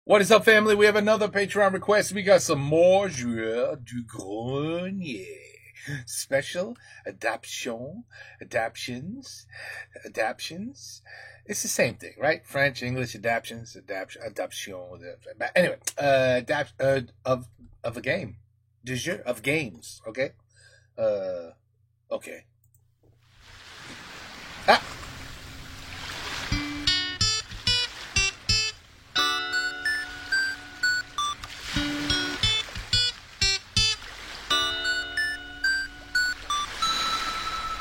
What is up, family? We have another Patreon request. We got some more Joueurs du Grenier. Special adaptations. It's the same thing, right? French, English, adaptation. Anyway, of a game. Du jeu, of games, okay? Okay. Ah!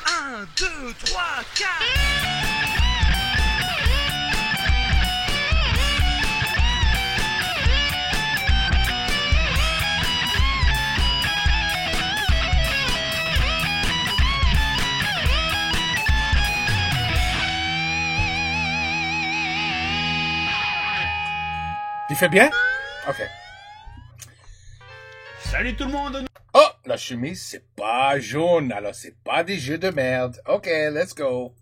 Un, deux, trois, quatre. Tu fais bien? Ok. Salut tout le monde. Oh, la chemise, c'est pas jaune, alors c'est pas des jeux de merde. Ok, let's go.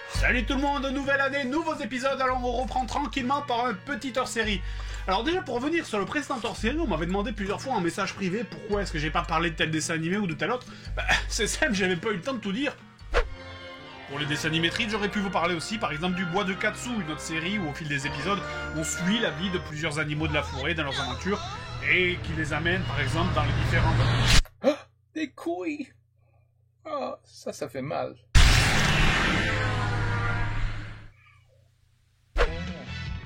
Salut tout le monde, nouvelle année, nouveaux épisodes, alors on reprend tranquillement par un petit hors-série. Alors déjà pour revenir sur le précédent hors-série, on m'avait demandé plusieurs fois en message privé pourquoi est-ce que j'ai pas parlé de tel dessin animé ou de tel autre. C'est simple, j'avais pas eu le temps de tout dire. Pour les dessins animés Treat, j'aurais pu vous parler aussi par exemple du Bois de Katsu, une autre série où au fil des épisodes, on suit la vie de plusieurs animaux de la forêt dans leurs aventures et qui les amène par exemple dans les différents... Oh, des couilles. Oh, ça fait mal.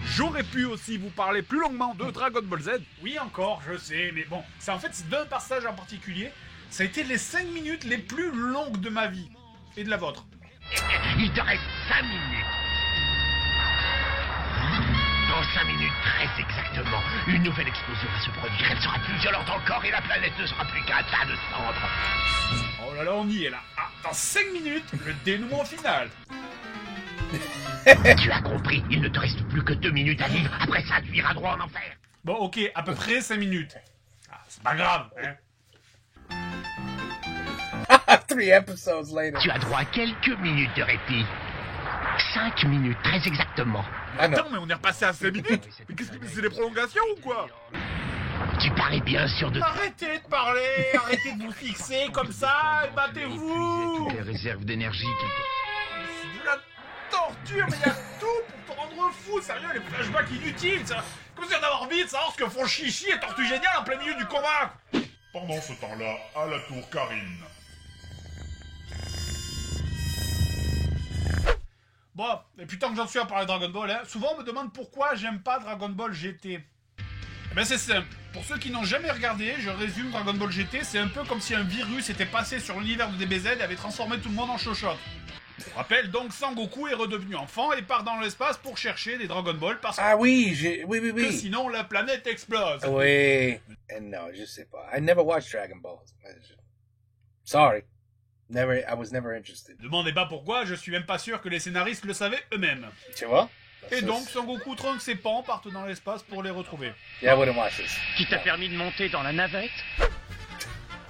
J'aurais pu aussi vous parler plus longuement de Dragon Ball Z. Oui, encore, je sais, mais bon, c'est en fait d'un passage en particulier. Ça a été les 5 minutes les plus longues de ma vie. Et de la vôtre. Il te reste 5 minutes. Dans 5 minutes, très exactement, une nouvelle explosion va se produire. Elle sera plus violente encore et la planète ne sera plus qu'un tas de cendres. Oh là là, on y est là. Ah, dans 5 minutes, le dénouement final. Tu as compris, il ne te reste plus que 2 minutes à vivre. Après ça, tu iras droit en enfer. Bon, ok, à peu près 5 minutes. Ah, c'est pas grave, hein. 3 episodes later. Tu as droit à quelques minutes de répit. 5 minutes, très exactement. Ah non. Attends, mais on est repassé à 5 minutes. Mais qu'est-ce que c'est des prolongations ou quoi? Tu parais bien sûr de... Arrêtez de parler, arrêtez de vous fixer comme ça, et battez-vous. Les réserves d'énergie qu'il te... C'est de la torture, mais il y a tout pour te rendre fou, sérieux, les flashbacks inutiles, ça. Comme si on avait envie de savoir ce que font Chichi et Tortue Géniale en plein milieu du combat. Pendant ce temps-là, à la tour Karine. Bon, et puis tant que j'en suis à parler de Dragon Ball, hein, souvent on me demande pourquoi j'aime pas Dragon Ball GT. Eh ben c'est simple, pour ceux qui n'ont jamais regardé, je résume Dragon Ball GT, c'est un peu comme si un virus était passé sur l'univers de DBZ et avait transformé tout le monde en chochotte. Je rappelle donc, Sangoku est redevenu enfant et part dans l'espace pour chercher des Dragon Ball parce Ah oui, que oui. sinon la planète explose. Oui. Non, je sais pas. I never watched Dragon Ball. Sorry. I was never interested. Ne demandez pas pourquoi, je suis même pas sûr que les scénaristes le savaient eux-mêmes. Tu vois? Et donc Sangoku, Trunks et Pan partent dans l'espace pour les retrouver. Yeah, I wouldn't watch this. Qui t'a permis de monter dans la navette?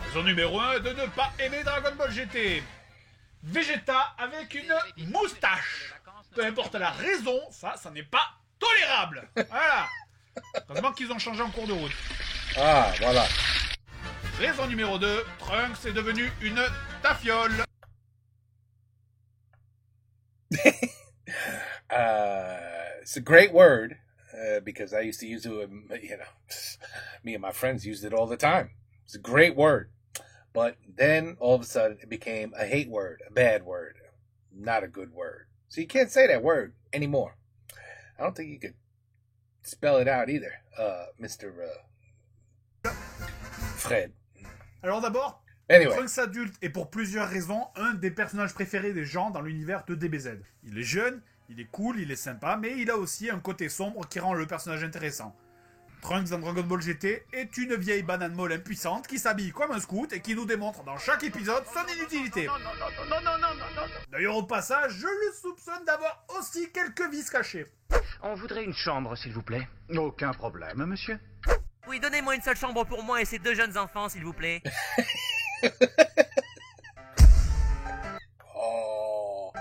Raison numéro 1 de ne pas aimer Dragon Ball GT. Vegeta avec une moustache. Peu importe la raison, ça n'est pas tolérable. Voilà. Heureusement qu'ils ont changé en cours de route. Ah, voilà. Raison numéro 2, Trunks est devenu une tafiole. It's a great word because I used to use it. Me and my friends used it all the time. It's a great word, but then all of a sudden it became a hate word, a bad word, not a good word. So you can't say that word anymore. I don't think you could spell it out either, Mr. Fred. Alors d'abord, Anyway. Trunks adulte est pour plusieurs raisons un des personnages préférés des gens dans l'univers de DBZ. Il est jeune, il est cool, il est sympa, mais il a aussi un côté sombre qui rend le personnage intéressant. Trunks dans Dragon Ball GT est une vieille banane molle impuissante qui s'habille comme un scout et qui nous démontre dans chaque épisode son inutilité. Non. D'ailleurs au passage, je le soupçonne d'avoir aussi quelques vices cachés. On voudrait une chambre, s'il vous plaît. Aucun problème, monsieur. Oui, donnez-moi une seule chambre pour moi et ces 2 jeunes enfants, s'il vous plaît. Oh.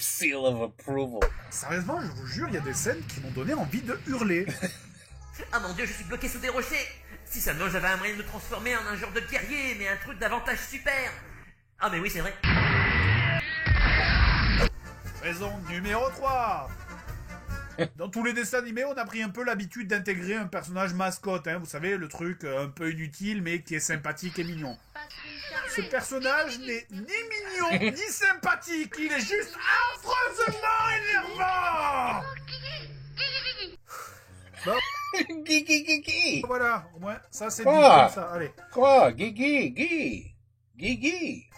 seal of approval. Sérieusement, je vous jure, il y a des scènes qui m'ont donné envie de hurler. Ah mon dieu, je suis bloqué sous des rochers. Si seulement j'avais un moyen de me transformer en un genre de guerrier, mais un truc d'avantage super. Ah mais oui, c'est vrai. Raison numéro 3. Dans tous les dessins animés, on a pris un peu l'habitude d'intégrer un personnage mascotte, hein, vous savez, le truc un peu inutile, mais qui est sympathique et mignon. Ce personnage n'est ni mignon, ni sympathique, il est juste affreusement énervant. Bon, Gigi. voilà, au moins, ça c'est dit Quoi? comme ça, allez. Quoi? Gigi.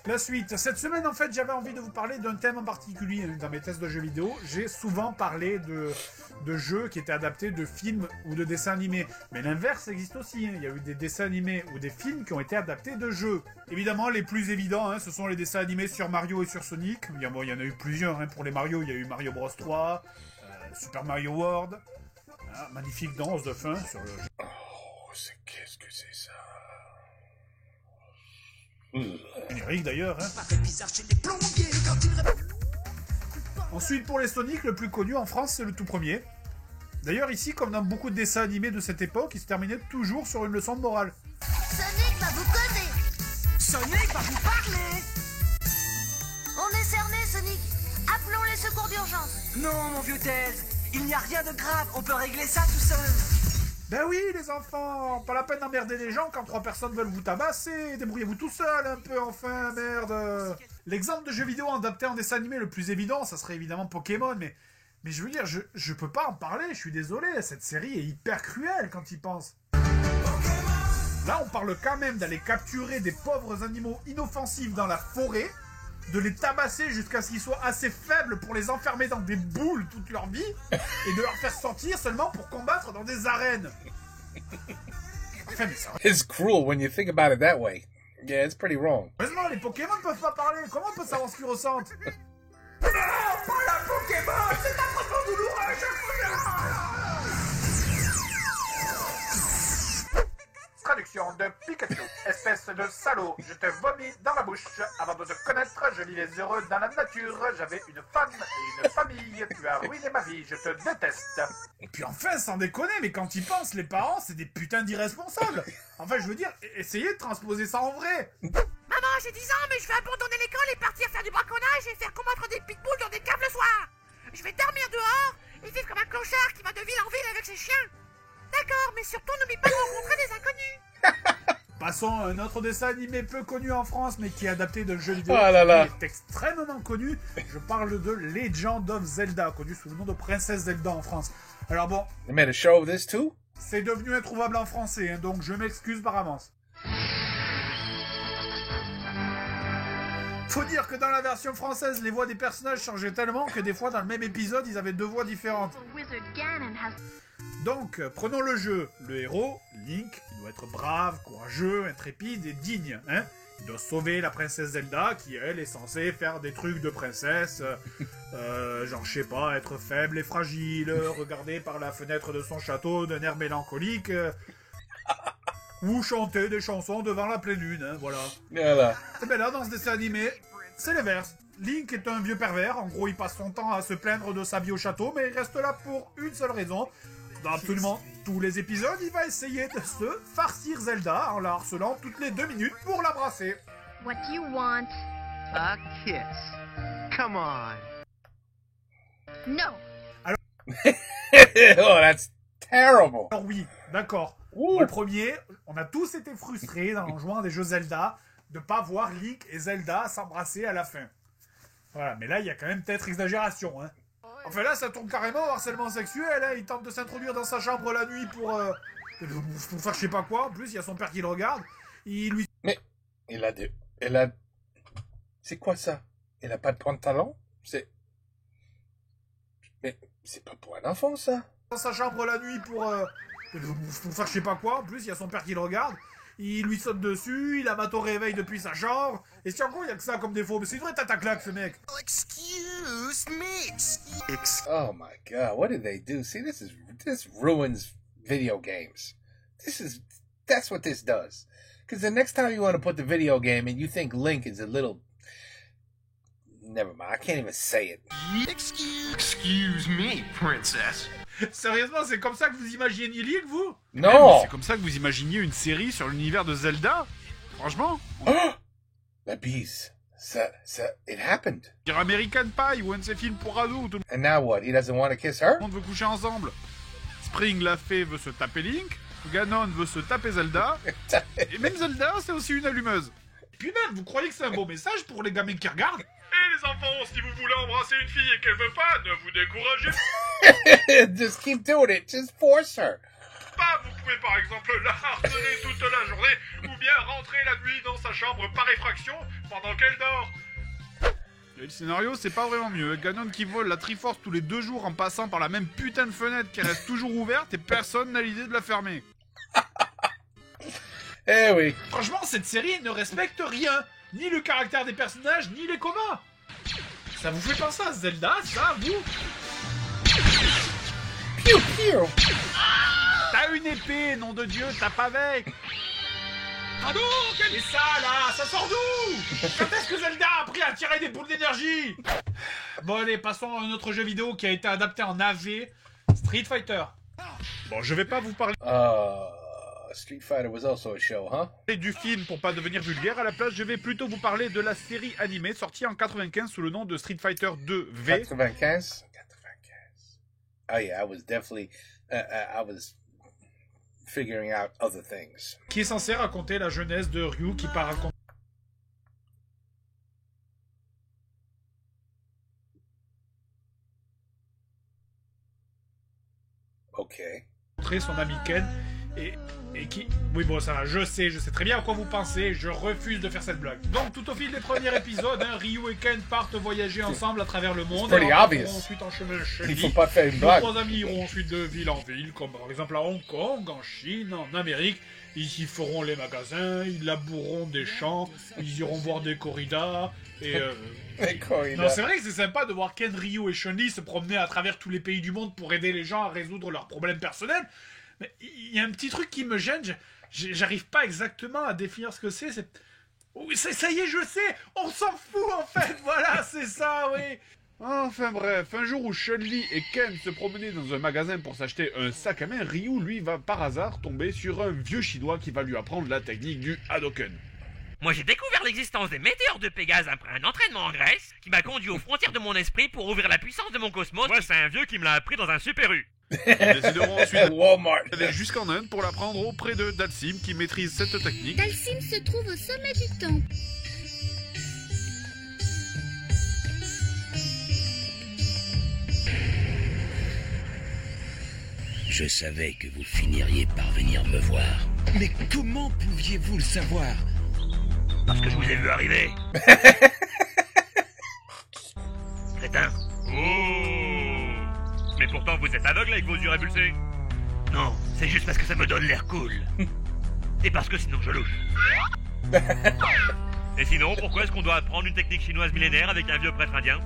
La suite. Cette semaine, en fait, j'avais envie de vous parler d'un thème en particulier. Dans mes tests de jeux vidéo, j'ai souvent parlé de jeux qui étaient adaptés de films ou de dessins animés. Mais l'inverse existe aussi. Il y a eu des dessins animés ou des films qui ont été adaptés de jeux. Évidemment, les plus évidents, ce sont les dessins animés sur Mario et sur Sonic. Il y en a eu plusieurs. Pour les Mario, il y a eu Mario Bros 3, Super Mario World. Magnifique danse de fin sur le jeu. Oh, qu'est-ce que c'est ça? Générique d'ailleurs. Ensuite, pour les Sonic, le plus connu en France, c'est le tout premier. D'ailleurs, ici, comme dans beaucoup de dessins animés de cette époque, il se terminait toujours sur une leçon de morale. Sonic va vous causer. Sonic va vous parler. On est cerné, Sonic. Appelons les secours d'urgence. Non, mon vieux Tails, il n'y a rien de grave, on peut régler ça tout seul. Ben oui, les enfants, pas la peine d'emmerder les gens quand 3 personnes veulent vous tabasser. Débrouillez-vous tout seul un peu, enfin, merde. L'exemple de jeu vidéo adapté en dessin animé le plus évident, ça serait évidemment Pokémon, mais je veux dire, je peux pas en parler, je suis désolé, cette série est hyper cruelle quand il pense. Là, on parle quand même d'aller capturer des pauvres animaux inoffensifs dans la forêt, de les tabasser jusqu'à ce qu'ils soient assez faibles pour les enfermer dans des boules toute leur vie, et de leur faire sortir seulement pour combattre dans des arènes. Enfin, mais ça... It's cruel when you think about it that way. Yeah, it's pretty wrong. Heureusement, les Pokémon ne peuvent pas parler. Comment on peut savoir ce qu'ils ressentent? Non, pas la Pokémon. C'est affreusement douloureux à chaque fois. Traduction de Pikachu. Espèce de salaud, je te vomis dans la bouche. Avant de te connaître, je vivais heureux dans la nature. J'avais une femme et une famille. Tu as ruiné ma vie, je te déteste. Et puis enfin, sans déconner, mais quand ils pensent, les parents, c'est des putains d'irresponsables. Enfin, je veux dire, essayez de transposer ça en vrai. Maman, j'ai 10 ans, mais je vais abandonner l'école et partir faire du braconnage et faire combattre des pitbulls dans des caves le soir. Je vais dormir dehors et vivre comme un clochard qui va de ville en ville avec ses chiens. D'accord, mais surtout n'oublie pas de rencontrer des inconnus. Passons à un autre dessin animé peu connu en France, mais qui est adapté d'un jeu vidéo Oh là là. qui est extrêmement connu. Je parle de Legend of Zelda, connu sous le nom de Princesse Zelda en France. Alors bon, They made a show of this too? c'est devenu introuvable en français, donc je m'excuse par avance. Faut dire que dans la version française, les voix des personnages changeaient tellement que des fois dans le même épisode, ils avaient 2 voix différentes. Donc, prenons le jeu. Le héros, Link, il doit être brave, courageux, intrépide et digne. Il doit sauver la princesse Zelda, qui elle est censée faire des trucs de princesse. Genre, je sais pas, être faible et fragile, regarder par la fenêtre de son château d'un air mélancolique. Ou chanter des chansons devant la pleine lune, voilà. Voilà. Et ben là, dans ce dessin animé, c'est l'inverse. Link est un vieux pervers, en gros il passe son temps à se plaindre de sa vie au château, mais il reste là pour une seule raison. Dans absolument tous les épisodes, il va essayer de se farcir Zelda en la harcelant toutes les 2 minutes pour l'embrasser. What do you want? A kiss. Come on. No. Oh, that's terrible. Alors oui, d'accord. Ouh. Le premier, on a tous été frustrés en jouant à des jeux Zelda de pas voir Link et Zelda s'embrasser à la fin. Voilà, mais là il y a quand même peut-être exagération, hein. Enfin là, ça tourne carrément au harcèlement sexuel, hein. Il tente de s'introduire dans sa chambre la nuit pour faire je sais pas quoi. En plus, il y a son père qui le regarde. Il lui... Mais elle a... C'est quoi ça? Elle a pas de pantalon? Mais c'est pas pour un enfant, ça. Dans sa chambre la nuit pour faire je sais pas quoi. En plus, il y a son père qui le regarde. Il lui saute dessus, il la bat au réveil depuis sa chambre. Et si encore il y a que ça comme défaut, mais c'est une vraie tête à claque, ce mec. Excuse me. Oh my god, what did they do? See, this ruins video games. That's what this does. Because the next time you want to put the video game and you think Link is a little Never mind. I can't even say it. Excuse me, princess. Sérieusement, c'est comme ça que vous imaginiez Link, vous? Non. C'est comme ça que vous imaginiez une série sur l'univers de Zelda? Franchement? La bise. It happened. Dire American Pie ou un de ces films pour ados où tout And now what? He doesn't want to kiss her? le monde veut coucher ensemble. Spring la fée veut se taper Link, Ganon veut se taper Zelda, et même Zelda, c'est aussi une allumeuse. Puis même, vous croyez que c'est un beau message pour les gamins qui regardent? Et les enfants, si vous voulez embrasser une fille et qu'elle veut pas, ne vous découragez Just keep doing it. Just force her. pas. Vous pouvez par exemple la harceler toute la journée, ou bien rentrer la nuit dans sa chambre par effraction pendant qu'elle dort. Et le scénario, c'est pas vraiment mieux. Ganon qui vole la Triforce tous les 2 jours en passant par la même putain de fenêtre qui reste toujours ouverte et personne n'a l'idée de la fermer. Eh oui. Franchement, cette série ne respecte rien. Ni le caractère des personnages, ni les combats. Ça vous fait penser à Zelda, ça, vous? Pew pew. T'as une épée, nom de Dieu, tape avec. Ah non, quel est ça, là? Ça sort d'où? Quand est-ce que Zelda a appris à tirer des boules d'énergie? Bon, allez, passons à un autre jeu vidéo qui a été adapté en AV, Street Fighter. Bon, je vais pas vous parler Street Fighter was also a show, huh? du film pour pas devenir vulgaire. À la place, je vais plutôt vous parler de la série animée sortie en 95 sous le nom de Street Fighter 2 V. 95? Oh yeah, I was definitely, I was figuring out other things. Qui est censé raconter la jeunesse de Ryu qui part raconter Okay. son ami Ken et qui... Oui bon ça va, je sais très bien à quoi vous pensez, je refuse de faire cette blague. Donc tout au fil des premiers épisodes, Ryu et Ken partent voyager ensemble à travers le monde. Pretty Et obvious. ensuite en chemin Il faut pas faire une les blague. 3 amis iront ensuite de ville en ville, comme par exemple à Hong Kong, en Chine, en Amérique. Ils y feront les magasins, ils laboureront des champs, ils iront voir des corridas, et Non, c'est vrai que c'est sympa de voir Ken, Ryu et Chun-Li se promener à travers tous les pays du monde pour aider les gens à résoudre leurs problèmes personnels. Mais il y a un petit truc qui me gêne, j'arrive pas exactement à définir ce que c'est. Oui, ça y est, je sais, on s'en fout en fait, voilà, c'est ça, oui. Enfin bref, un jour où Chun-Li et Ken se promenaient dans un magasin pour s'acheter un sac à main, Ryu, lui, va par hasard tomber sur un vieux chinois qui va lui apprendre la technique du Hadoken. Moi j'ai découvert l'existence des météores de Pégase après un entraînement en Grèce qui m'a conduit aux frontières de mon esprit pour ouvrir la puissance de mon cosmos. Moi c'est un vieux qui me l'a appris dans un Super U. Ils décideront ensuite Walmart. d'aller jusqu'en Inde pour l'apprendre auprès de Dalsim qui maîtrise cette technique. Dalsim se trouve au sommet du temple. Je savais que vous finiriez par venir me voir. Mais comment pouviez-vous le savoir? Parce que je vous ai vu arriver. Crétin. Oh. Mais pourtant vous êtes aveugle avec vos yeux révulsés. Non, c'est juste parce que ça me donne l'air cool. Et parce que sinon je louche. Et sinon, pourquoi est-ce qu'on doit apprendre une technique chinoise millénaire avec un vieux prêtre indien?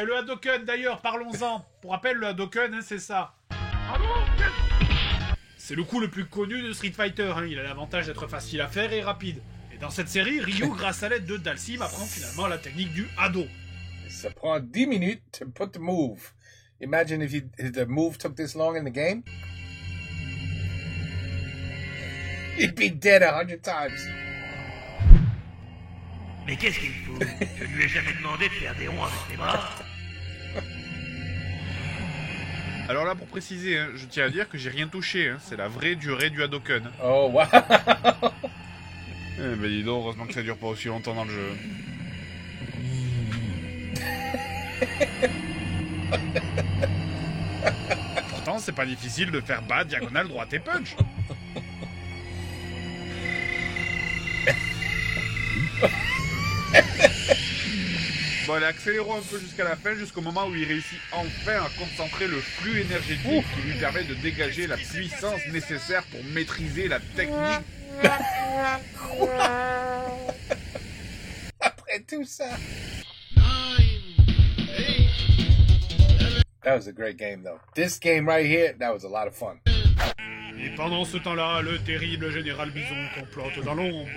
Le Hadoken d'ailleurs, parlons-en. Pour rappel, le Hadoken, c'est ça. C'est le coup le plus connu de Street Fighter, il a l'avantage d'être facile à faire et rapide. Et dans cette série, Ryu, grâce à l'aide de Dalsim, apprend finalement la technique du Hado. Ça prend 10 minutes to put the move. Imagine if the move took this long in the game. He'd be dead 100 times. Mais qu'est-ce qu'il fout? Je lui ai jamais demandé de faire des ronds avec les bras. Alors là, pour préciser, je tiens à dire que j'ai rien touché, c'est la vraie durée du Hadoken. Oh, wow. Eh ben dis donc, heureusement que ça dure pas aussi longtemps dans le jeu. Pourtant, c'est pas difficile de faire bas, diagonale, droite et punch. Bon, allez, accélérons un peu jusqu'à la fin, jusqu'au moment où il réussit enfin à concentrer le flux énergétique qui lui permet de dégager la puissance nécessaire pour maîtriser la technique. Après tout ça. That was a great game, though. This game right here, that was a lot of fun. Et pendant ce temps-là, le terrible général Bison complote dans l'ombre.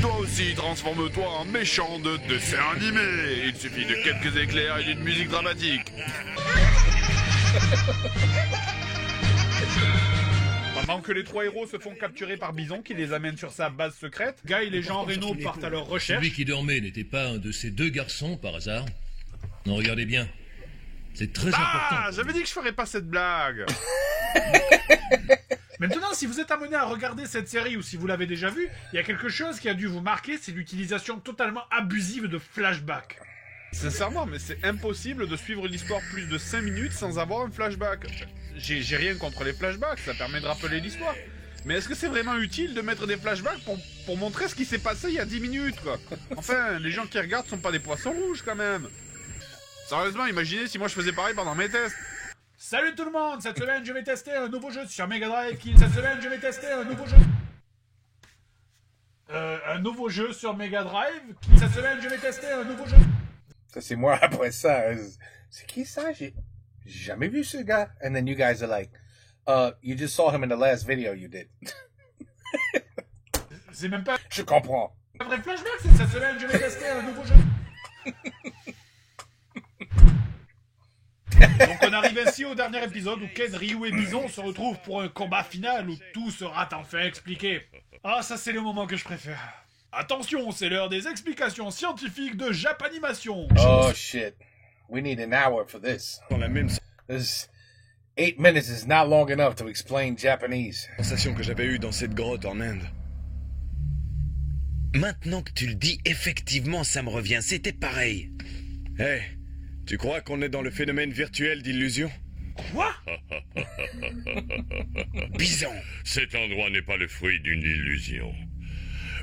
Toi aussi, transforme-toi en méchant de dessin animé. Il suffit de quelques éclairs et d'une musique dramatique. Pendant que les trois héros se font capturer par Bison qui les amène sur sa base secrète, Guy, les Jean Reno partent à leur recherche. Celui qui dormait n'était pas un de ces deux garçons par hasard? Non, regardez bien. C'est très important. Ah, j'avais dit que je ferais pas cette blague. Maintenant, si vous êtes amené à regarder cette série ou si vous l'avez déjà vue, il y a quelque chose qui a dû vous marquer, c'est l'utilisation totalement abusive de flashbacks. Sincèrement, mais c'est impossible de suivre l'histoire plus de 5 minutes sans avoir un flashback. J'ai rien contre les flashbacks, ça permet de rappeler l'histoire. Mais est-ce que c'est vraiment utile de mettre des flashbacks pour montrer ce qui s'est passé il y a 10 minutes, quoi? Enfin, les gens qui regardent sont pas des poissons rouges, quand même. Sérieusement, imaginez si moi je faisais pareil pendant mes tests. Salut tout le monde, cette semaine je vais tester un nouveau jeu sur Mega Drive un nouveau jeu sur Mega Drive. Cette semaine je vais tester un nouveau jeu. Ça, c'est moi après ça. C'est qui ça? J'ai jamais vu ce gars. And then you guys are like, you just saw him in the last video you did. C'est même pas... Je comprends. Un vrai flashback, c'est cette semaine je vais tester un nouveau jeu. Donc on arrive ainsi au dernier épisode où Ken, Ryu et Bison se retrouvent pour un combat final où tout sera enfin expliqué. Ah, ça c'est le moment que je préfère. Attention, c'est l'heure des explications scientifiques de Japanimation. Oh shit. We need an hour for this. Dans la même 8 minutes is not long enough to explain Japanese. sensation que j'avais eue dans cette grotte en Inde. Maintenant que tu le dis, effectivement, ça me revient. C'était pareil. Hé, tu crois qu'on est dans le phénomène virtuel d'illusion? Quoi? Bison. Cet endroit n'est pas le fruit d'une illusion.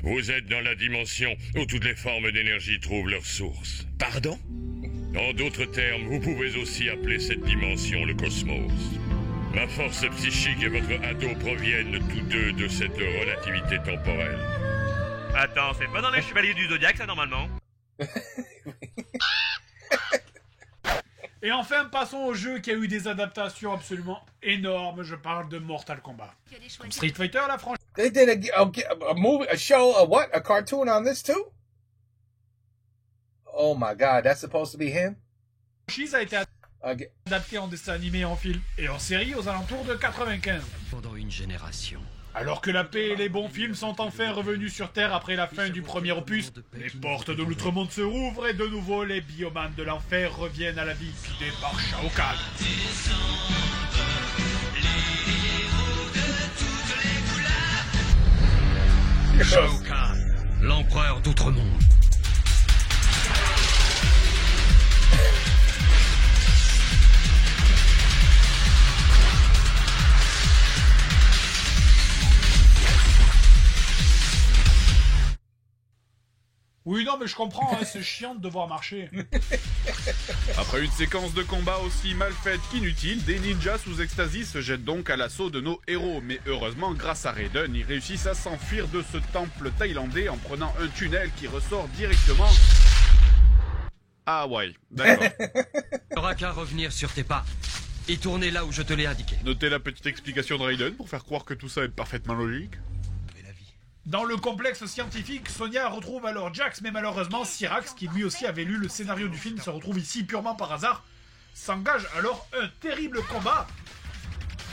Vous êtes dans la dimension où toutes les formes d'énergie trouvent leur source. Pardon? En d'autres termes, vous pouvez aussi appeler cette dimension le cosmos. Ma force psychique et votre ado proviennent tous deux de cette relativité temporelle. Attends, c'est pas dans les Chevaliers du Zodiaque, ça, normalement? Et enfin, passons au jeu qui a eu des adaptations absolument énormes. Je parle de Mortal Kombat. Street Fighter, la franchise. They did a movie, a show, a cartoon on this too? Oh my god, that's supposed to be him? La franchise a été adaptée en dessin animé, en film et en série aux alentours de 95. Pendant une génération. Alors que la paix et les bons films sont enfin revenus sur Terre après la fin du premier opus, les portes de l'outre-monde se rouvrent et de nouveau les biomanes de l'enfer reviennent à la vie guidés par Shao Kahn. Shao Kahn, l'empereur d'outre-monde. Oui, non, mais je comprends, hein, c'est chiant de devoir marcher. Après une séquence de combat aussi mal faite qu'inutile, des ninjas sous ecstasy se jettent donc à l'assaut de nos héros. Mais heureusement, grâce à Raiden, ils réussissent à s'enfuir de ce temple thaïlandais en prenant un tunnel qui ressort directement... Ah ouais, d'accord. T'auras qu'à revenir sur tes pas et tourner là où je te l'ai indiqué. Notez la petite explication de Raiden pour faire croire que tout ça est parfaitement logique. Dans le complexe scientifique, Sonia retrouve alors Jax, mais malheureusement, Cyrax, qui lui aussi avait lu le scénario du film, se retrouve ici purement par hasard. S'engage alors un terrible combat.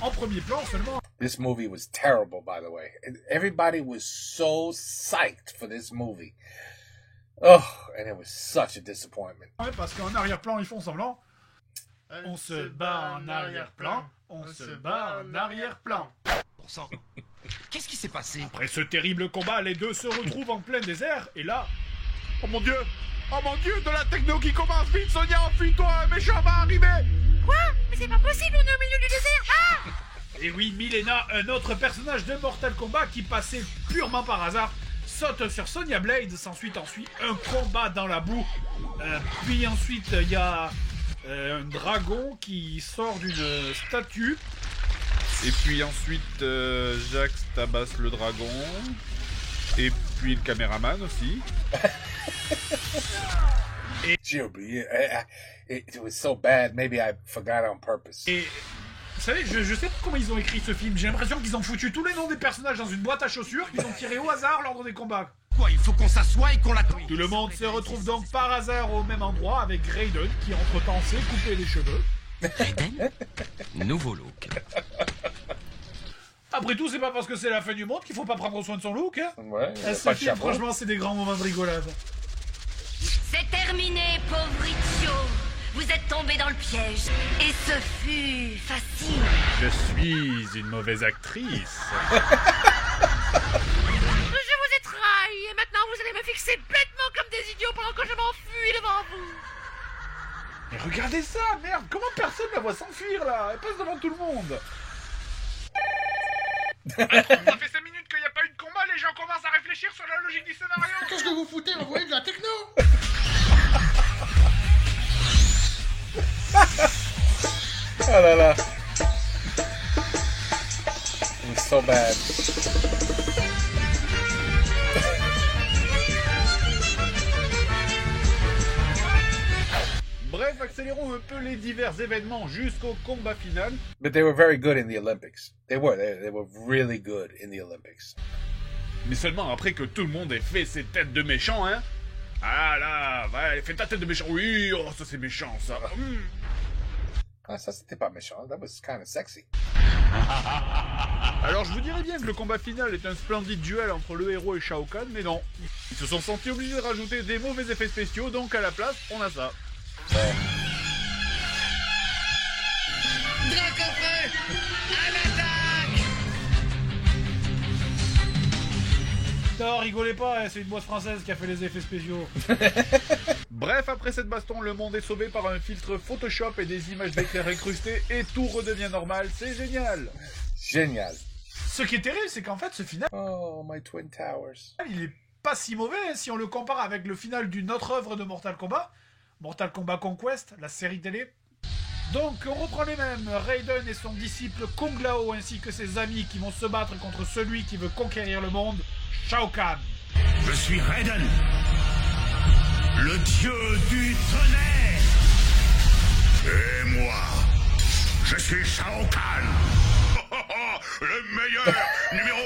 En premier plan seulement. This movie was terrible, by the way. Everybody was so psyched for this movie. Oh, and it was such a disappointment. Ouais, parce qu'en arrière-plan, ils font semblant. On se bat en arrière-plan. On se bat en arrière-plan. Qu'est-ce qui s'est passé? Après ce terrible combat, les deux se retrouvent en plein désert, et là... Oh mon dieu! Oh mon dieu, de la techno qui commence! Vite, Sonia, enfuis-toi, un méchant va arriver! Quoi? Mais c'est pas possible, on est au milieu du désert! Ah! Et oui, Milena, un autre personnage de Mortal Kombat qui passait purement par hasard, saute sur Sonya Blade, s'ensuit un combat dans la boue, puis ensuite il y a un dragon qui sort d'une statue. Et puis ensuite, Jax tabasse le dragon. Et puis le caméraman aussi. It was so bad, maybe I forgot on purpose. Et Vous savez, je sais pas comment ils ont écrit ce film. J'ai l'impression qu'ils ont foutu tous les noms des personnages dans une boîte à chaussures qu'ils ont tiré au hasard lors des combats. Quoi, il faut qu'on s'assoie et qu'on l'attende. Tout le monde se retrouve donc par hasard au même endroit avec Raiden qui entre-temps s'est coupé les cheveux. Raiden, nouveau look. Après tout, c'est pas parce que c'est la fin du monde qu'il faut pas prendre soin de son look, hein. Ouais, Ce film, franchement, c'est des grands moments de rigolade. C'est terminé, pauvre Ichio. Vous êtes tombé dans le piège. Et ce fut facile. Je suis une mauvaise actrice. Je vous ai trahi et maintenant vous allez me fixer bêtement comme des idiots pendant que je m'enfuis devant vous. Mais regardez ça, merde. Comment personne la voit s'enfuir, là? Elle passe devant tout le monde. Ça fait 5 minutes qu'il n'y a pas eu de combat, les gens commencent à réfléchir sur la logique du scénario. Qu'est-ce que vous foutez? Envoyez de la techno. Oh là là. It's so bad. Bref, accélérons un peu les divers événements jusqu'au combat final. But they were very good in the Olympics. They were really good in the Olympics. Mais seulement après que tout le monde ait fait ses têtes de méchants, hein. Ah là, va, fais ta tête de méchant. Oui, oh, ça c'est méchant, ça. Ah, ça c'était pas méchant. That was kind of sexy. Alors je vous dirais bien que le combat final est un splendide duel entre le héros et Shao Kahn, mais non. Ils se sont sentis obligés de rajouter des mauvais effets spéciaux, donc à la place, on a ça. Dracofeu, à l'attaque. Non, rigolez pas, hein, c'est une boîte française qui a fait les effets spéciaux. Bref, après cette baston, le monde est sauvé par un filtre Photoshop et des images d'éclair incrustées et tout redevient normal, c'est génial. Génial. Ce qui est terrible, c'est qu'en fait, ce final... Oh, my Twin Towers. Il est pas si mauvais hein, si on le compare avec le final d'une autre œuvre de Mortal Kombat. Mortal Kombat Conquest, la série télé. Donc, on reprend les mêmes. Raiden et son disciple Kung Lao ainsi que ses amis qui vont se battre contre celui qui veut conquérir le monde, Shao Kahn. Je suis Raiden, le dieu du tonnerre. Et moi, je suis Shao Kahn. Le meilleur numéro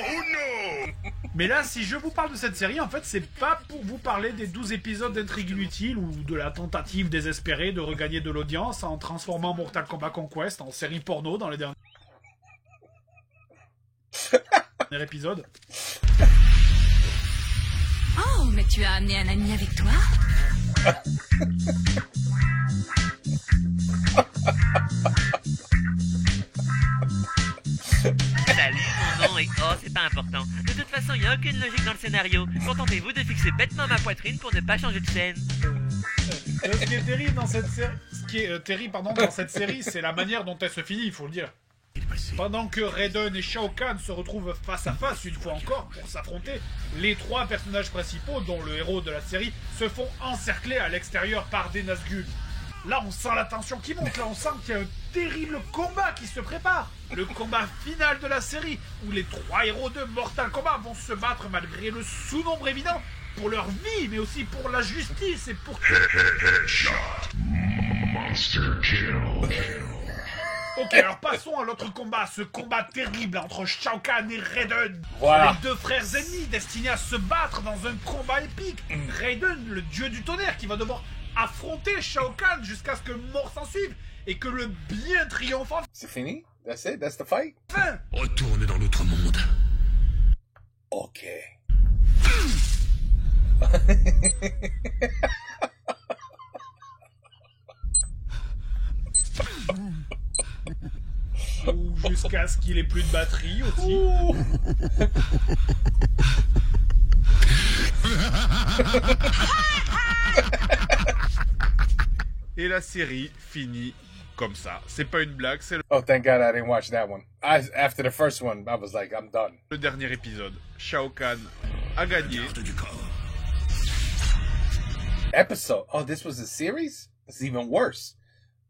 1. Mais là, si je vous parle de cette série, en fait, c'est pas pour vous parler des 12 épisodes d'intrigue inutile ou de la tentative désespérée de regagner de l'audience en transformant Mortal Kombat Conquest en série porno dans les derniers épisodes. Oh, mais tu as amené un ami avec toi? Salut, mon nom est... Oh, c'est pas important. De toute façon, il n'y a aucune logique dans le scénario. Contentez-vous de fixer bêtement ma poitrine pour ne pas changer de scène. Ce qui est terrible dans cette série... dans cette série, c'est la manière dont elle se finit, il faut le dire. Pendant que Raiden et Shao Kahn se retrouvent face à face une fois encore pour s'affronter, les trois personnages principaux, dont le héros de la série, se font encercler à l'extérieur par des Nazgûl. Là, on sent la tension qui monte, là, on sent qu'il y a un terrible combat qui se prépare. Le combat final de la série, où les trois héros de Mortal Kombat vont se battre malgré le sous-nombre évident, pour leur vie, mais aussi pour la justice et pour... Monster kill. Ok, alors passons à l'autre combat, ce combat terrible entre Shao Kahn et Raiden. Voilà. Les deux frères ennemis destinés à se battre dans un combat épique. Raiden, le dieu du tonnerre, qui va devoir affronter Shao Kahn jusqu'à ce que mort s'en suive et que le bien triomphant... C'est fini? That's it? That's the fight? Fin. Retourne dans l'autre monde. Ok. Ou jusqu'à ce qu'il ait plus de batterie aussi. Et la série finit comme ça. C'est pas une blague, c'est Oh, thank God I didn't watch that one. After the first one, I was like, I'm done. le dernier épisode. Shao Kahn a gagné. Episode? Oh, this was a series? It's even worse.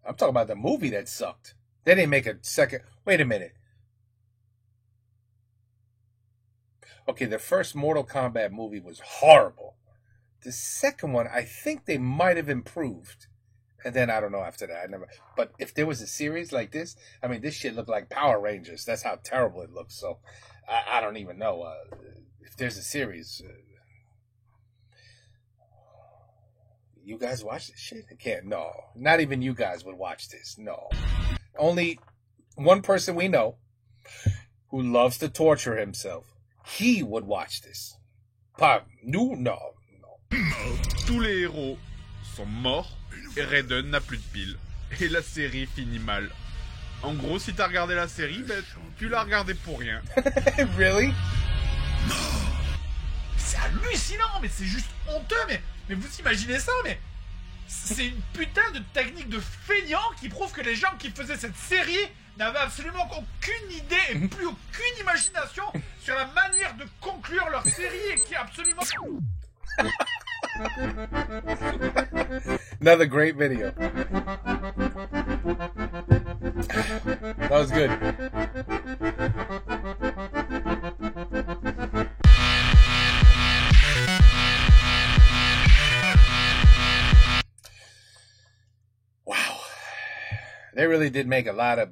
I'm talking about the movie that sucked. They didn't make a second. Wait a minute. Okay, the first Mortal Kombat movie was horrible. The second one, I think they might have improved. And then I don't know after that. I never. But if there was a series like this, I mean, this shit looked like Power Rangers. That's how terrible it looks. So I don't even know if there's a series. You guys watch this shit? I can't. No, not even you guys would watch this. No, only one person we know who loves to torture himself. He would watch this. Pas nous, no. Tous les héros sont morts et Raiden n'a plus de piles. Et la série finit mal. En gros, si t'as regardé la série, ben, tu l'as regardé pour rien. Really? C'est hallucinant, mais c'est juste honteux, mais vous imaginez ça, mais c'est une putain de technique de feignant qui prouve que les gens qui faisaient cette série n'avaient absolument aucune idée et plus aucune imagination sur la manière de conclure leur série et qui est absolument... Another great video. That was good. Wow. They really did make a lot of...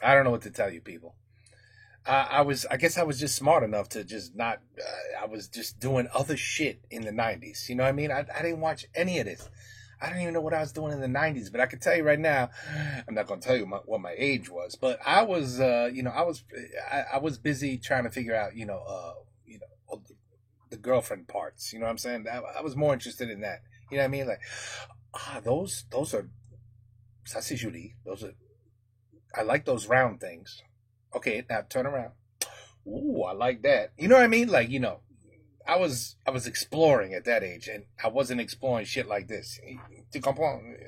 I don't know what to tell you, people. I guess I was just smart enough to just not, I was just doing other shit in the 90s. You know what I mean? I didn't watch any of this. I don't even know what I was doing in the 90s, but I can tell you right now, I'm not going to tell you what my age was, but I was, I was busy trying to figure out, the girlfriend parts. You know what I'm saying? I was more interested in that. You know what I mean? Like, those are, ça c'est joli. I like those round things. Okay, now turn around. Ooh, I like that. You know what I mean? Like, I was exploring at that age, and I wasn't exploring shit like this. Tu comprends?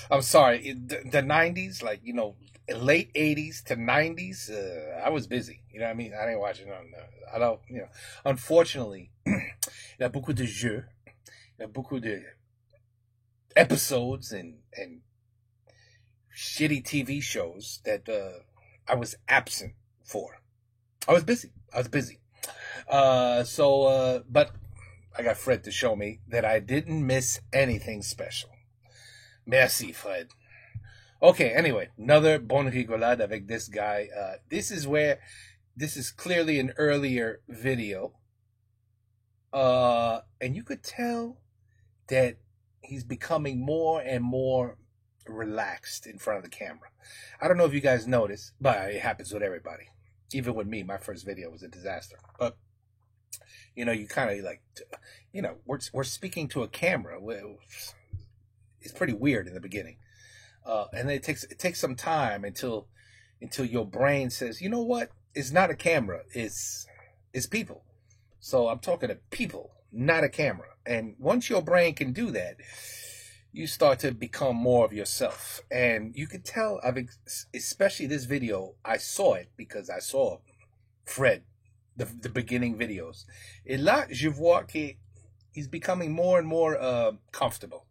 I'm sorry. The 90s, like, late 80s to 90s, I was busy. You know what I mean? I didn't watch it on Unfortunately, il y a beaucoup de jeux, il y a beaucoup de episodes and shitty TV shows that I was absent for. I was busy. But I got Fred to show me that I didn't miss anything special. Merci, Fred. Okay, anyway, another bonne rigolade avec this guy. This is clearly an earlier video. And you could tell that he's becoming more and more relaxed in front of the camera. I don't know if you guys noticed, but it happens with everybody. Even with me, my first video was a disaster. But, you kind of like, we're speaking to a camera. It's pretty weird in the beginning. And it takes some time until your brain says, you know what? It's not a camera. It's people. So I'm talking to people, not a camera. And once your brain can do that, you start to become more of yourself. And you can tell, especially this video, I saw it because I saw Fred, the beginning videos. Et là, je vois que he's becoming more and more comfortable.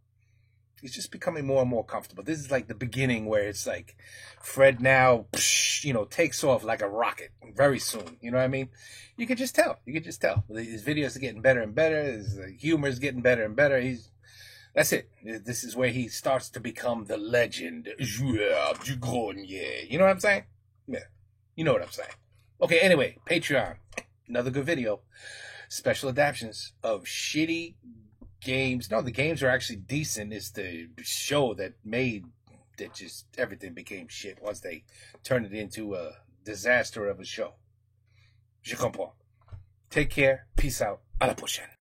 He's just becoming more and more comfortable. This is like the beginning where it's like Fred now, takes off like a rocket very soon. You know what I mean? You can just tell. His videos are getting better and better. His humor is getting better and better. That's it. This is where he starts to become the legend. Joueur du grenier. You know what I'm saying? Yeah. You know what I'm saying. Okay, anyway, Patreon. Another good video. Special adaptions of shitty games. No, the games are actually decent. It's the show that just everything became shit once they turned it into a disaster of a show. Je comprends. Take care. Peace out. À la prochaine.